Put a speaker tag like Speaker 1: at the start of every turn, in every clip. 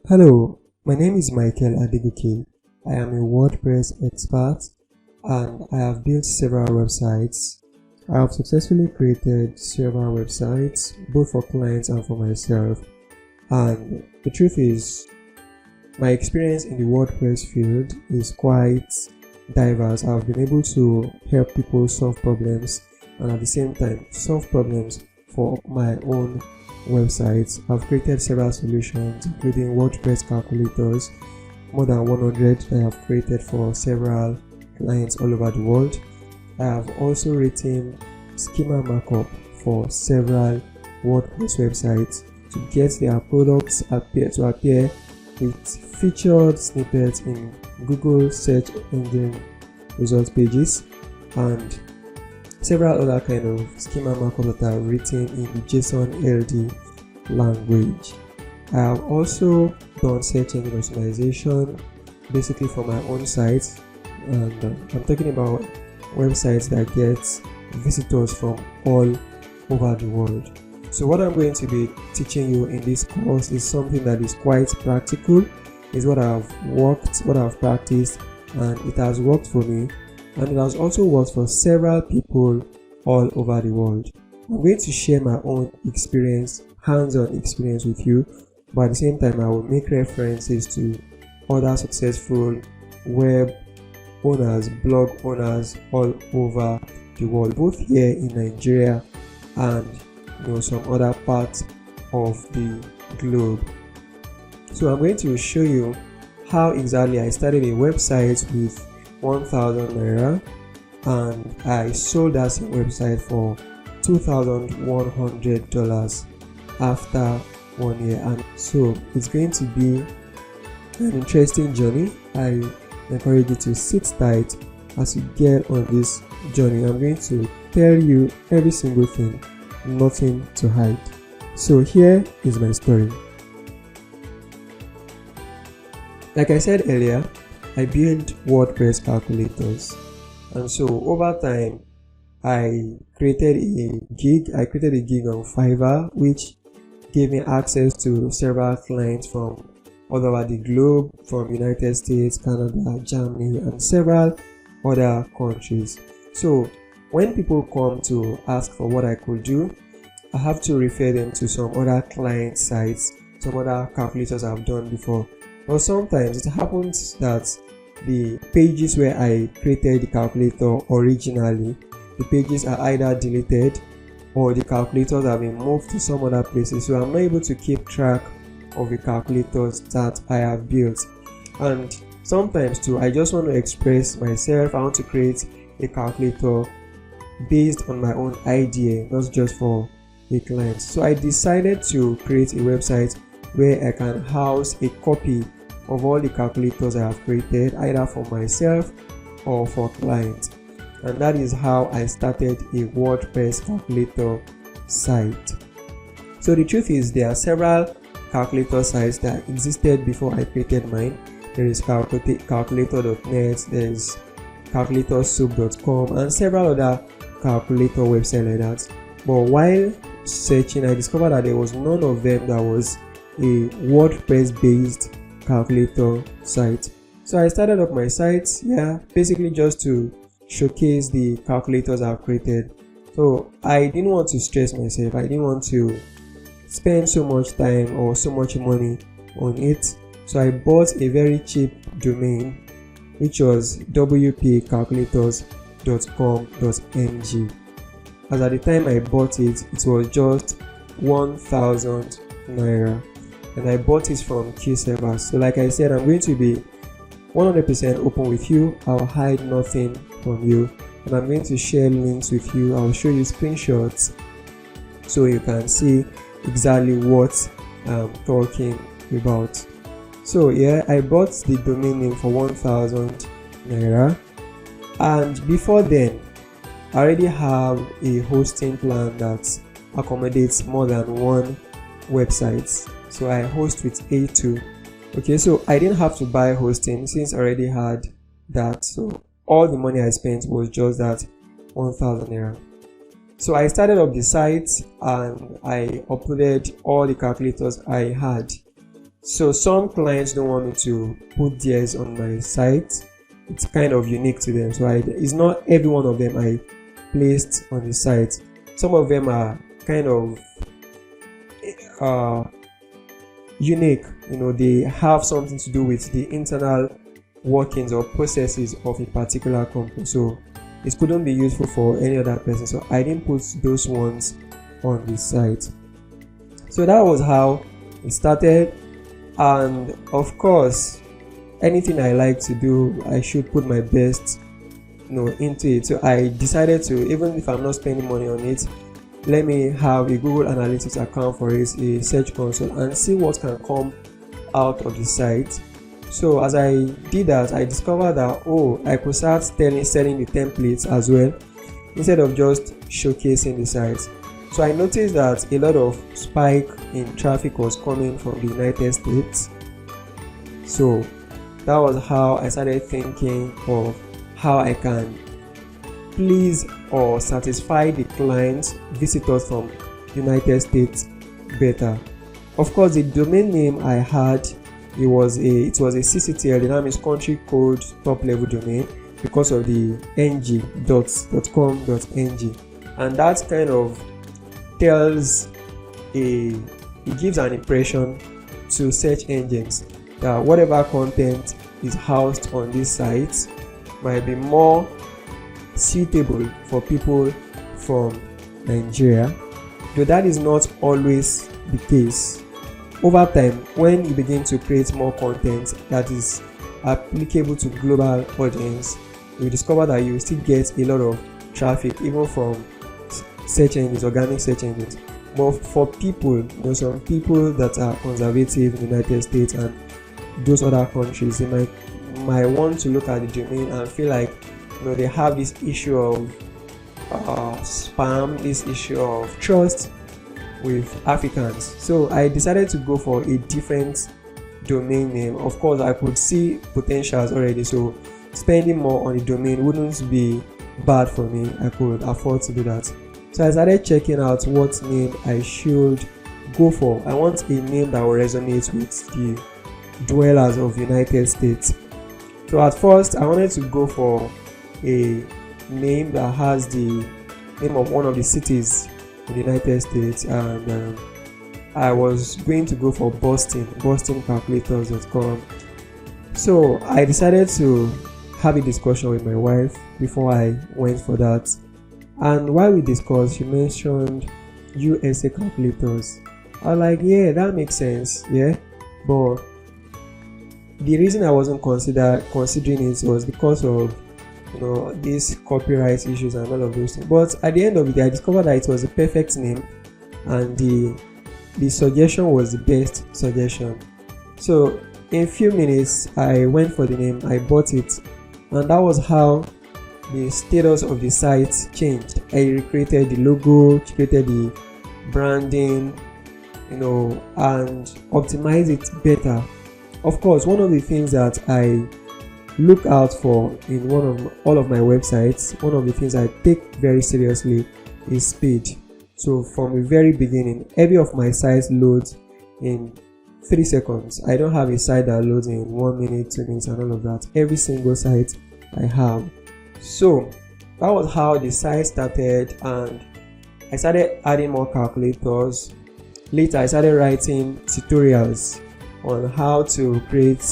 Speaker 1: Hello, my name is Michael Adegoke. I am a WordPress expert and I have built several websites. I have successfully created several websites both for clients and for myself. And the truth is, my experience in the WordPress field is quite diverse. I've been able to help people solve problems and at the same time solve problems for my own websites. I've created several solutions including WordPress calculators, more than 100 that I have created for several clients all over the world. I have also written schema markup for several WordPress websites to get their products to appear with featured snippets in Google search engine results pages and several other kind of schema markup that are written in the JSON LD language. I have also done search engine optimization basically for my own site, and I'm talking about websites that get visitors from all over the world. So what I'm going to be teaching you in this course is something that is quite practical, is what I've practiced, and it has worked for me, and it has also worked for several people all over the world. I'm going to share my own experience, hands-on experience with you, but at the same time I will make references to other successful web owners, blog owners all over the world, both here in Nigeria and some other parts of the globe. So I'm going to show you how exactly I started a website with 1,000 naira and I sold that same website for $2,100 after 1 year. And so it's going to be an interesting journey. I encourage you to sit tight as you get on this journey. I'm going to tell you every single thing, nothing to hide. So here is my story. Like I said earlier, I built WordPress calculators, and so over time I created a gig on Fiverr, which gave me access to several clients from all over the globe, from United States, Canada, Germany, and several other countries. So when people come to ask for what I could do, I have to refer them to some other client sites, some other calculators I've done before. But sometimes it happens that the pages where I created the calculator originally, the pages are either deleted or the calculators have been moved to some other places, so I'm not able to keep track of the calculators that I have built. And sometimes too, I just want to express myself. I want to create a calculator based on my own idea, not just for a client. So I decided to create a website where I can house a copy of all the calculators I have created, either for myself or for clients. And that is how I started a WordPress calculator site. So the truth is, there are several calculator sites that existed before I created mine. There is calculator.net, there is calculatorsoup.com, and several other calculator websites like that. But while searching, I discovered that there was none of them that was a WordPress based calculator site. So I started up my site, basically just to showcase the calculators I've created. So I didn't want to stress myself, I didn't want to spend so much time or so much money on it. So I bought a very cheap domain, which was wpcalculators.com.ng. As at the time I bought it, it was just 1,000 naira, and I bought it from Q servers. So like I said, I'm going to be 100% open with you. I'll hide nothing from you, and I'm going to share links with you. I'll show you screenshots so you can see exactly what I'm talking about. So I bought the domain name for 1,000 naira, and before then I already have a hosting plan that accommodates more than one website. So I host with A2. Okay, so I didn't have to buy hosting since I already had that. So all the money I spent was just that 1,000 naira. So I started up the site and I uploaded all the calculators I had. So some clients don't want me to put theirs on my site. It's kind of unique to them. So it's not every one of them I placed on the site. Some of them are kind of unique. They have something to do with the internal workings or processes of a particular company. So it couldn't be useful for any other person. So I didn't put those ones on the site. So that was how it started. And of course, anything I like to do, I should put my best into it. So I decided to, even if I'm not spending money on it, let me have a Google Analytics account for it, a search console, and see what can come out of the site. So as I did that, I discovered that I could start selling the templates as well, instead of just showcasing the site. So I noticed that a lot of spike in traffic was coming from the United States. So that was how I started thinking of how I can please or satisfy the clients, visitors from United States better. Of course, the domain name I had, it was a CCTL, the name is country code top level domain, because of the ng.com.ng, and that kind of it gives an impression to search engines that whatever content is housed on this site might be more suitable for people from Nigeria, though that is not always the case. Over time, when you begin to create more content that is applicable to global audience, you discover that you still get a lot of traffic even from search engines, organic search engines. But for people, some people that are conservative in the United States and those other countries, they might want to look at the domain and feel like they have this issue of spam, this issue of trust with Africans. So I decided to go for a different domain name. Of course, I could see potentials already, so spending more on the domain wouldn't be bad for me. I could afford to do that. So I started checking out what name I should go for. I want a name that will resonate with the dwellers of United States. So at first, I wanted to go for a name that has the name of one of the cities in the United States, and I was going to go for bostoncalculators.com. So I decided to have a discussion with my wife before I went for that. And while we discussed, she mentioned USA calculators. I was like, yeah, that makes sense, yeah. But the reason I wasn't considering it was because of these copyright issues and all of those things. But at the end of the day, I discovered that it was the perfect name, and the suggestion was the best suggestion. So in a few minutes, I went for the name, I bought it, and that was how the status of the site changed. I recreated the logo, created the branding, and optimized it better. Of course, one of the things that I look out for in all of my websites, one of the things I take very seriously is speed. So from the very beginning, every of my sites loads in 3 seconds. I don't have a site that loads in 1 minute, 2 minutes, and all of that. Every single site I have. So that was how the site started, and I started adding more calculators. Later, I started writing tutorials on how to create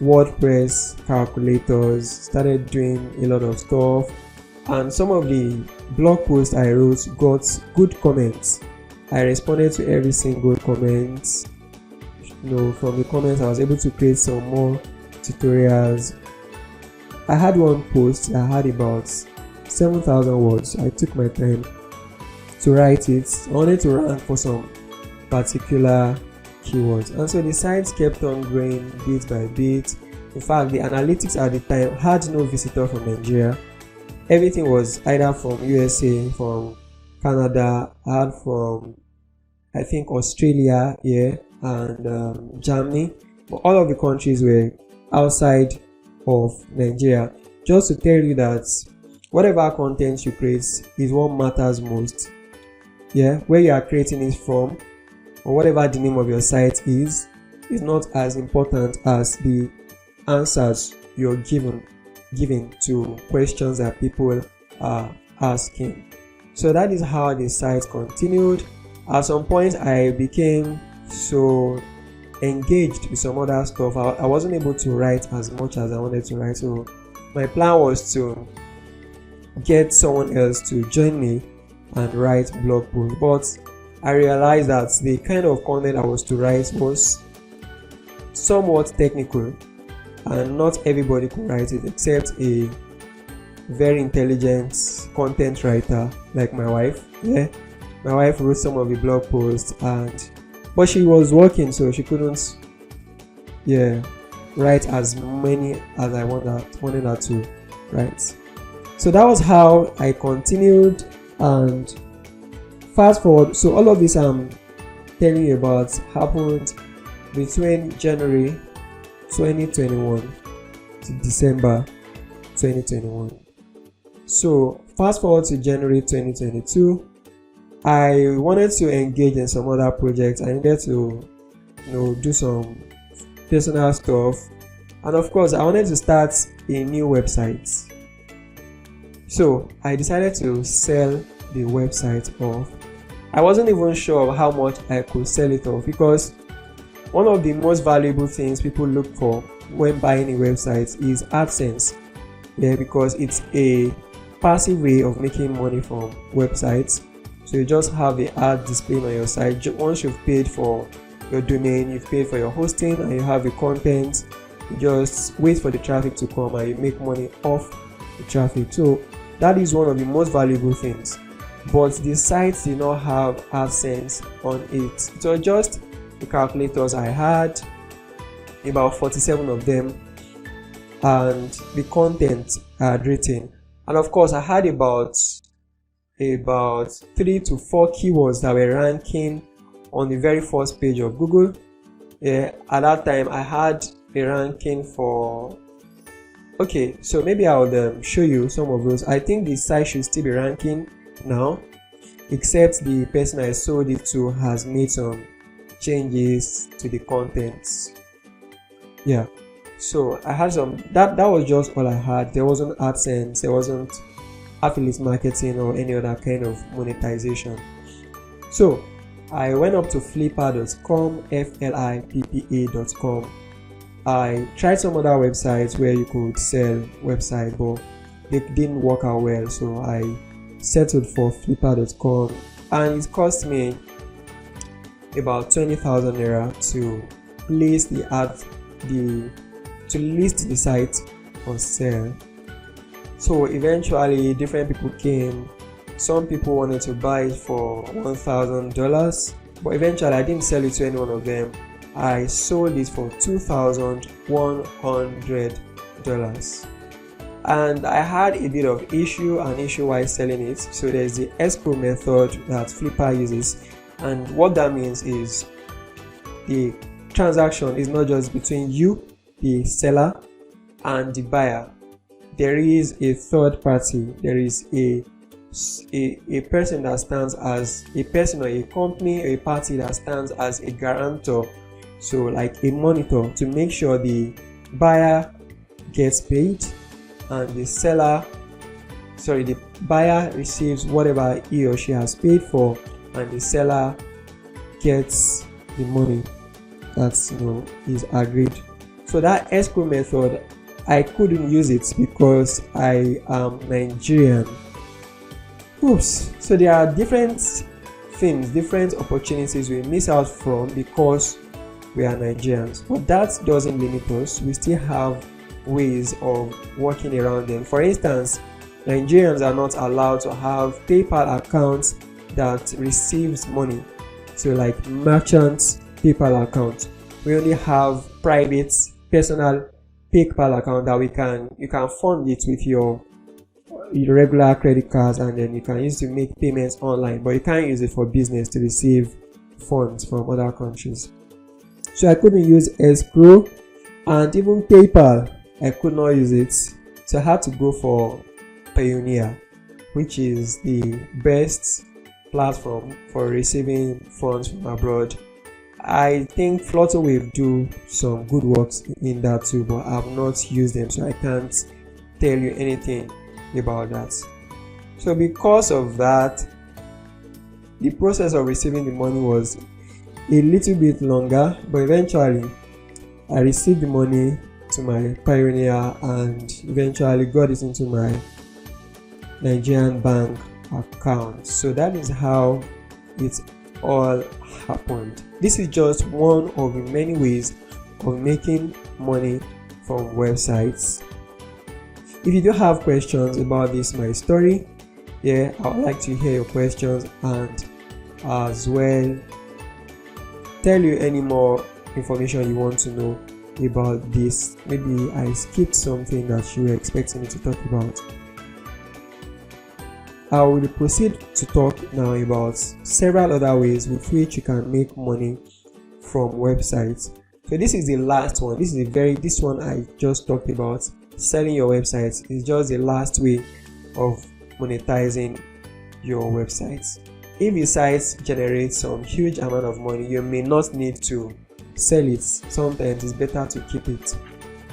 Speaker 1: WordPress calculators, started doing a lot of stuff, and some of the blog posts I wrote got good comments. I responded to every single comment. From the comments, I was able to create some more tutorials. I had one post, I had about 7,000 words. I took my time to write it. I wanted to rank for some particular keywords, and so the site kept on growing bit by bit. In fact, the analytics at the time had no visitor from Nigeria. Everything was either from USA, from Canada, I had from I think Australia, and Germany, but all of the countries were outside of Nigeria. Just to tell you that whatever content you create is what matters most. Where you are creating it from, or whatever the name of your site is, is not as important as the answers you're giving to questions that people are asking. So that is how the site continued. At some point I became so engaged with some other stuff. I wasn't able to write as much as I wanted to write, so my plan was to get someone else to join me and write blog posts. But I realized that the kind of content I was to write was somewhat technical, and not everybody could write it except a very intelligent content writer like my wife. My wife wrote some of the blog posts, but she was working, so she couldn't write as many as I wanted her to write. So that was how I continued. And fast forward, so all of this I'm telling you about happened between January 2021 to December 2021. So fast forward to January 2022, I wanted to engage in some other projects. I needed to do some personal stuff, and of course I wanted to start a new website. So I decided to sell the website off. I wasn't even sure of how much I could sell it off, because one of the most valuable things people look for when buying a website is Adsense. Because it's a passive way of making money from websites. So you just have the ad displaying on your site. Once you've paid for your domain, you've paid for your hosting, and you have the content, you just wait for the traffic to come and you make money off the traffic. So that is one of the most valuable things. But the site did not have AdSense on it. It was just the calculators I had, about 47 of them, and the content I had written. And of course I had about 3 to 4 keywords that were ranking on the very first page of Google. At that time I had a ranking for, so maybe I'll show you some of those. I think the site should still be ranking now, except the person I sold it to has made some changes to the contents. So I had some, that was just all I had. There wasn't AdSense, there wasn't affiliate marketing or any other kind of monetization. So I went up to flippa.com, flippa.com. I tried some other websites where you could sell websites, but they didn't work out well, so I settled for flippa.com, and it cost me about 20,000 naira to place to list the site for sale. So eventually different people came. Some people wanted to buy it for $1,000, but eventually I didn't sell it to any one of them. I sold it for $2,100, and I had a bit of issue while selling it. So there's the Escrow Method that Flippa uses, and what that means is the transaction is not just between you, the seller, and the buyer. There is a third party. There is a person that stands as a person, or a company, or a party that stands as a guarantor, so like a monitor, to make sure the buyer gets paid and the buyer receives whatever he or she has paid for, and the seller gets the money that is agreed. So that Escrow Method, I couldn't use it because I am Nigerian. So there are different things, different opportunities we miss out from because we are Nigerians, but that doesn't limit us. We still have ways of working around them. For instance, Nigerians are not allowed to have PayPal accounts that receives money, so like merchants PayPal account. We only have private personal PayPal account that you can fund it with your regular credit cards, and then you can use to make payments online, but you can't use it for business to receive funds from other countries. So I couldn't use Escrow, and even PayPal I could not use it. So I had to go for Payoneer, which is the best platform for receiving funds from abroad. I think Flutterwave do some good works in that too, but I've not used them, so I can't tell you anything about that. So because of that, the process of receiving the money was a little bit longer, but eventually I received the money to my Pioneer and eventually got it into my Nigerian bank account. So that is how it all happened. This is just one of the many ways of making money from websites. If you do have questions about this my story, I would like to hear your questions and as well tell you any more information you want to know about this. Maybe I skipped something that you were expecting me to talk about. I will proceed to talk now about several other ways with which you can make money from websites. So this is the last one. This one I just talked about, selling your website, is just the last way of monetizing your websites. If your site generates some huge amount of money, you may not need to sell it. Sometimes it's better to keep it.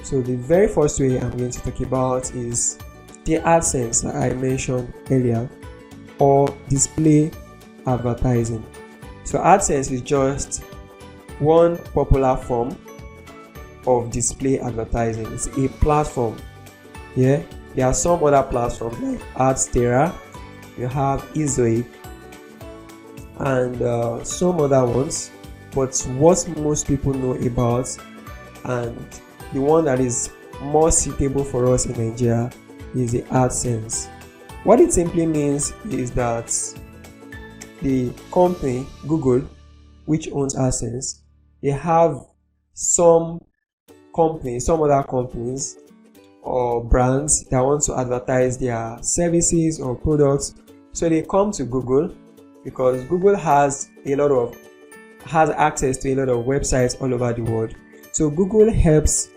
Speaker 1: So the very first way I'm going to talk about is the Adsense that I mentioned earlier, or display advertising. So Adsense is just one popular form of display advertising. It's a platform. There are some other platforms like AdStera, you have Ezoic, and some other ones. But what most people know about, and the one that is more suitable for us in Nigeria, is the Adsense. What it simply means is that the company Google, which owns Adsense, they have some other companies or brands that want to advertise their services or products. So they come to Google because Google has access to a lot of websites all over the world. So Google helps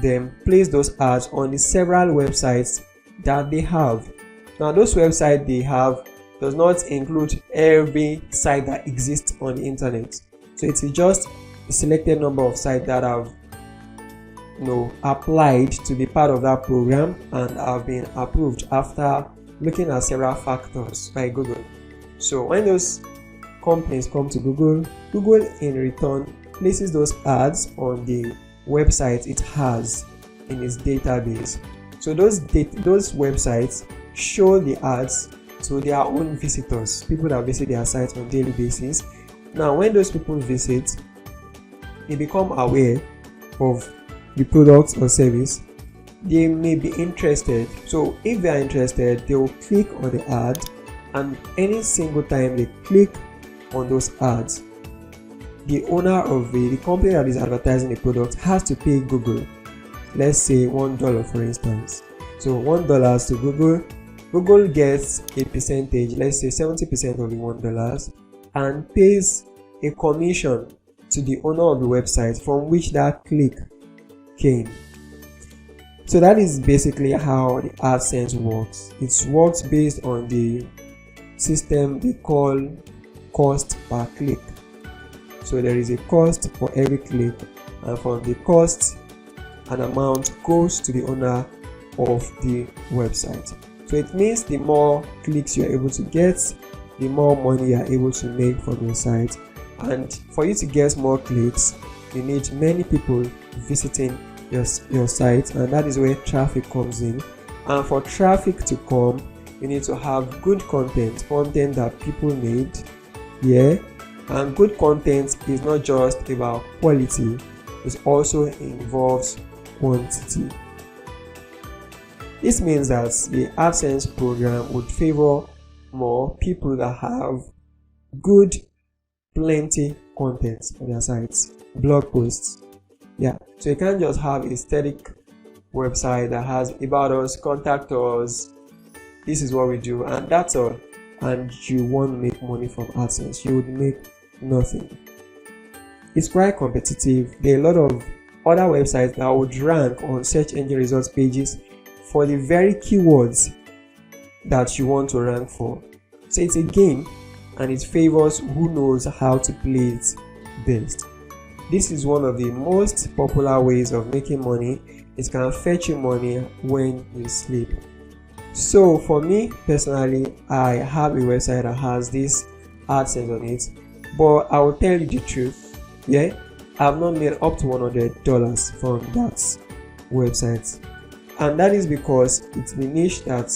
Speaker 1: them place those ads on the several websites that they have. Now those websites they have does not include every site that exists on the internet. So it is just a selected number of sites that have applied to be part of that program and have been approved after looking at several factors by Google. So when those companies come to Google, Google in return places those ads on the website it has in its database. So those websites show the ads to their own visitors, people that visit their sites on a daily basis. Now when those people visit, they become aware of the product or service. They may be interested. So if they are interested, they will click on the ad, and any single time they click on those ads, the owner of the company that is advertising the product has to pay Google, let's say $1 for instance. So $1 to Google. Google gets a percentage, let's say 70% of the $1, and pays a commission to the owner of the website from which that click came. So that is basically how the AdSense works. It works based on the system they call cost per click. So there is a cost for every click, and from the cost an amount goes to the owner of the website. So it means the more clicks you are able to get, the more money you are able to make from your site. And for you to get more clicks, you need many people visiting your site, and that is where traffic comes in. And for traffic to come, you need to have good content that people need. And good content is not just about quality, it also involves quantity. This means that the AdSense program would favor more people that have good, plenty content on their sites, blog posts. So you can't just have a static website that has about us, contact us, this is what we do, and that's all, and you won't make money from AdSense. You would make nothing. It's quite competitive. There are a lot of other websites that would rank on search engine results pages for the very keywords that you want to rank for. So it's a game, and it favors who knows how to play it best. This is one of the most popular ways of making money. It can fetch you money when you sleep. So for me personally, I have a website that has this Adsense on it, but I will tell you the truth, I have not made up to $100 from that website, and that is because it's the niche that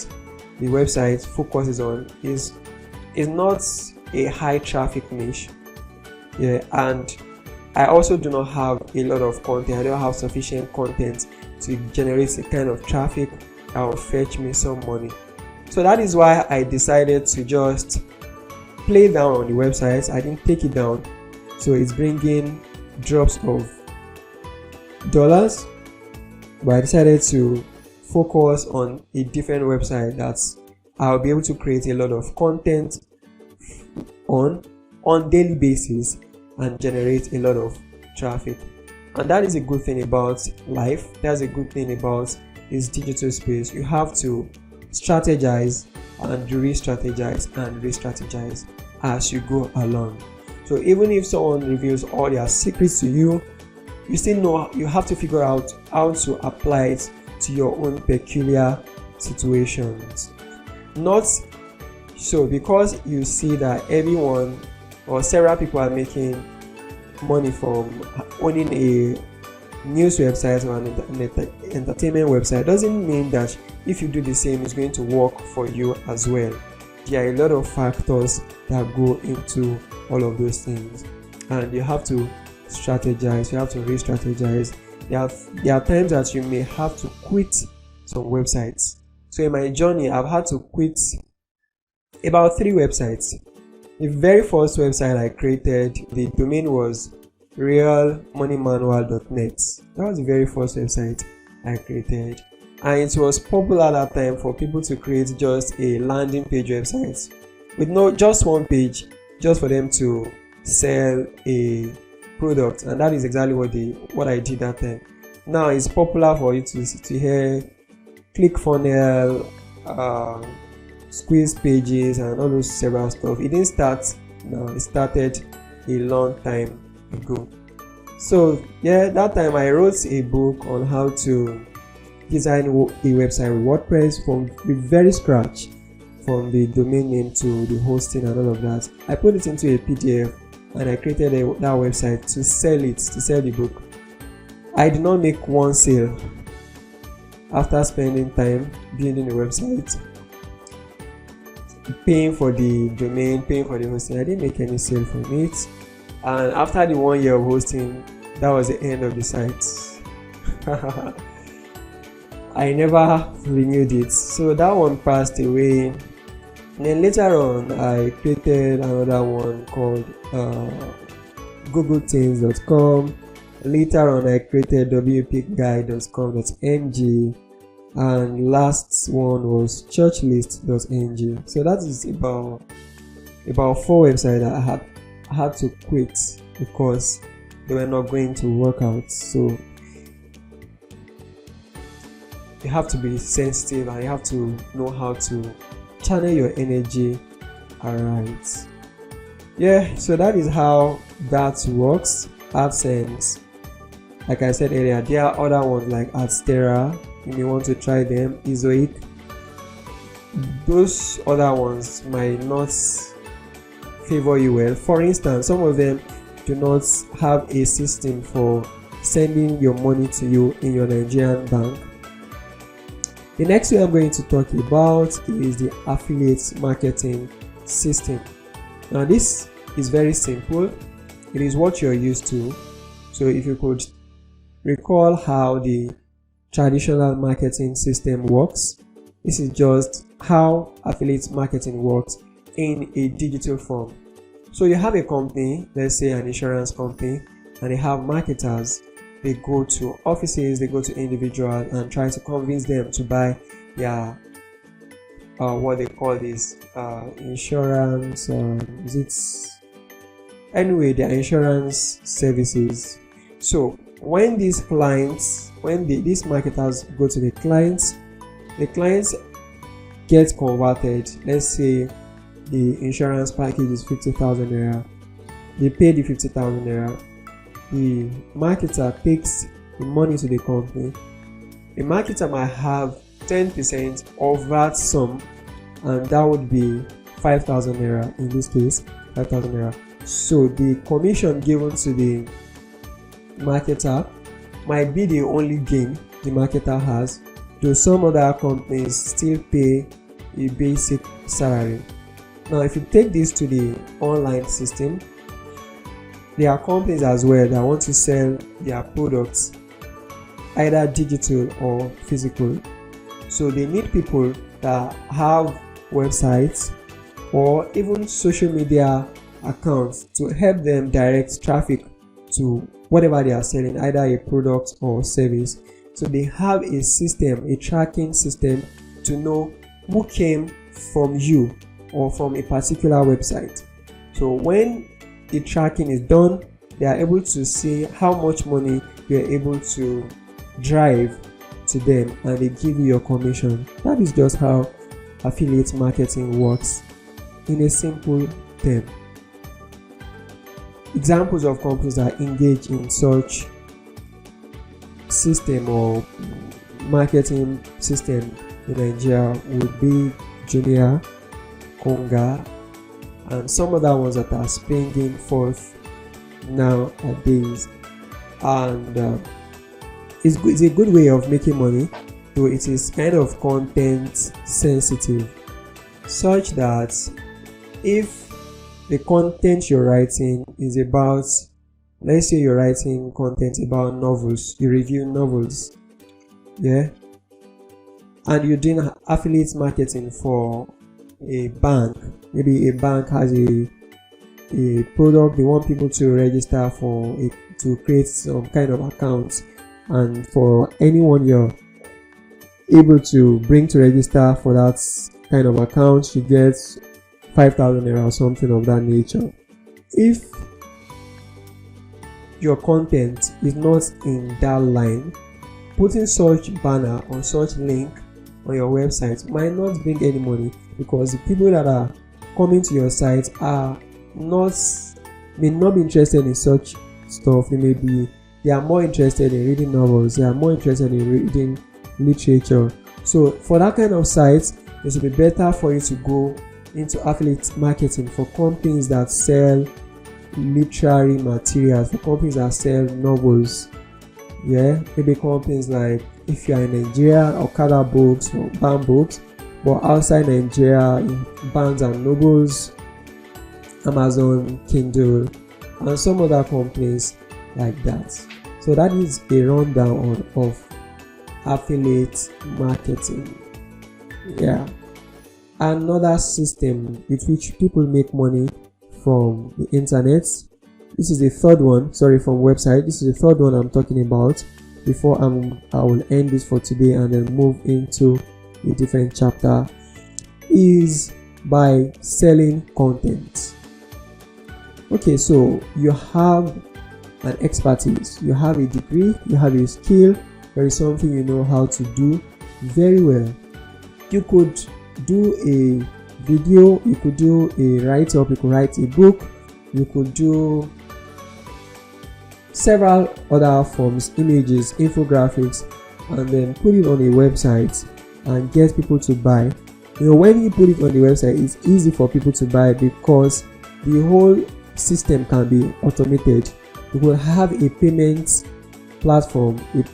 Speaker 1: the website focuses on is not a high traffic niche, and I also do not have a lot of content. I don't have sufficient content to generate the kind of traffic that will fetch me some money. So that is why I decided to just play down on the website. I didn't take it down, so it's bringing drops of dollars, but I decided to focus on a different website that I'll be able to create a lot of content on daily basis and generate a lot of traffic. And that is a good thing about life. That's a good thing about this digital space. You have to strategize and re-strategize and re-strategize as you go along. So even if someone reveals all their secrets to you, you still know you have to figure out how to apply it to your own peculiar situations. Not so because you see that everyone or several people are making money from owning a news website or an entertainment website, doesn't mean that if you do the same it's going to work for you as well. There are a lot of factors that go into all of those things, and you have to strategize, you have to re-strategize. There are times that you may have to quit some websites. So in my journey, I've had to quit about 3 websites. The very first website I created, the domain was realmoneymanual.net. That was the very first website I created, and it was popular at that time for people to create just a landing page website with just one page, just for them to sell a product, and that is exactly what I did that time. Now it's popular for you to hear ClickFunnels, squeeze pages, and all those several stuff. It didn't start now, it started a long time ago. So that time I wrote a book on how to design a website with WordPress from the very scratch, from the domain name to the hosting and all of that. I put it into a PDF and I created that website to sell the book. I did not make one sale after spending time building the website, paying for the domain, paying for the hosting. I didn't make any sale from it, and after the 1 year of hosting, that was the end of the site. I never renewed it, so that one passed away. And then later on I created another one called googlethings.com. Later on I created wpguide.com.ng, and last one was churchlist.ng. So that is about 4 websites that I had to quit because they were not going to work out. So you have to be sensitive and you have to know how to channel your energy alright. So that is how that works. Adsense, like I said earlier, there are other ones like Adstera. You may want to try them. Ezoic. Those other ones might not favor you well. For instance, some of them do not have a system for sending your money to you in your Nigerian bank. The next way I'm going to talk about is the affiliate marketing system. Now this is very simple. It is what you're used to. So if you could recall how the traditional marketing system works, this is just how affiliate marketing works in a digital form. So you have a company, let's say an insurance company, and they have marketers. They go to offices, they go to individuals and try to convince them to buy their what they call this insurance, their insurance services. So when these marketers go to the clients get converted. Let's say the insurance package is 50,000 naira. They pay the 50,000 naira. the marketer takes the money to the company, the marketer might have 10% of that sum, and that would be 5,000 naira in this case, 5,000 naira. So the commission given to the marketer might be the only gain the marketer has, though some other companies still pay a basic salary. Now if you take this to the online system, there are companies as well that want to sell their products either digital or physical. So they need people that have websites or even social media accounts to help them direct traffic to whatever they are selling, either a product or service. So they have a system, a tracking system to know who came from you or from a particular website. So when the tracking is done, they are able to see how much money you are able to drive to them, and they give you your commission. That is just how affiliate marketing works in a simple term. Examples of companies that engage in such system or marketing system in Nigeria would be Jumia, Konga, and some other ones that are springing forth nowadays. And it's a good way of making money, though it is kind of content sensitive, such that if the content you're writing is about, let's say you're writing content about novels, you review novels, and you're doing affiliate marketing for a bank. Maybe a bank has a product, they want people to register for it, to create some kind of account, and for anyone you're able to bring to register for that kind of account, you get 5,000 naira or something of that nature. If your content is not in that line, putting such banner or such link on your website might not bring any money, because the people that are coming to your site may not be interested in such stuff. They are more interested in reading novels, they are more interested in reading literature. So for that kind of sites, it will be better for you to go into affiliate marketing for companies that sell literary materials, for companies that sell novels. Maybe companies like, if you are in Nigeria, Okada Books or Bam Books, but outside Nigeria, in Barnes and Nobles, Amazon, Kindle, and some other companies like that. So that is a rundown of affiliate marketing. Another system with which people make money from the internet. This is the third one, from website. This is the third one I'm talking about before I will end this for today and then move into a different chapter, is by selling content. Okay, so you have an expertise, you have a degree, you have a skill, there is something you know how to do very well. You could do a video, you could do a write-up, you could write a book, you could do several other forms, images, infographics, and then put it on a website and get people to buy. When you put it on the website, it's easy for people to buy because the whole system can be automated. You will have a payment platform, a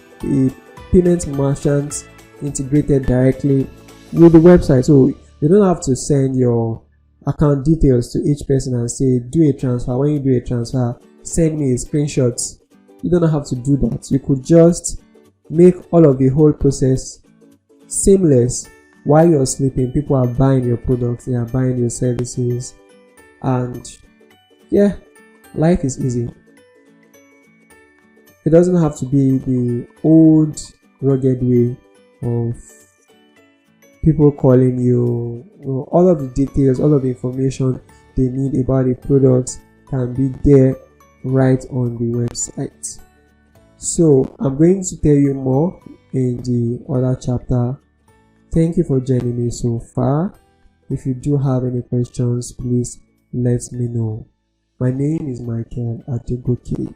Speaker 1: payment merchant integrated directly with the website, so you don't have to send your account details to each person and say do a transfer. When you do a transfer, send me a screenshot. You don't have to do that. You could just make all of the whole process seamless. While you're sleeping, people are buying your products, they are buying your services, and life is easy. It doesn't have to be the old rugged way of people calling you. All of the details, all of the information they need about the products can be there right on the website. So I'm going to tell you more in the other chapter. Thank you for joining me so far. If you do have any questions, please let me know. My name is Michael Adegboke.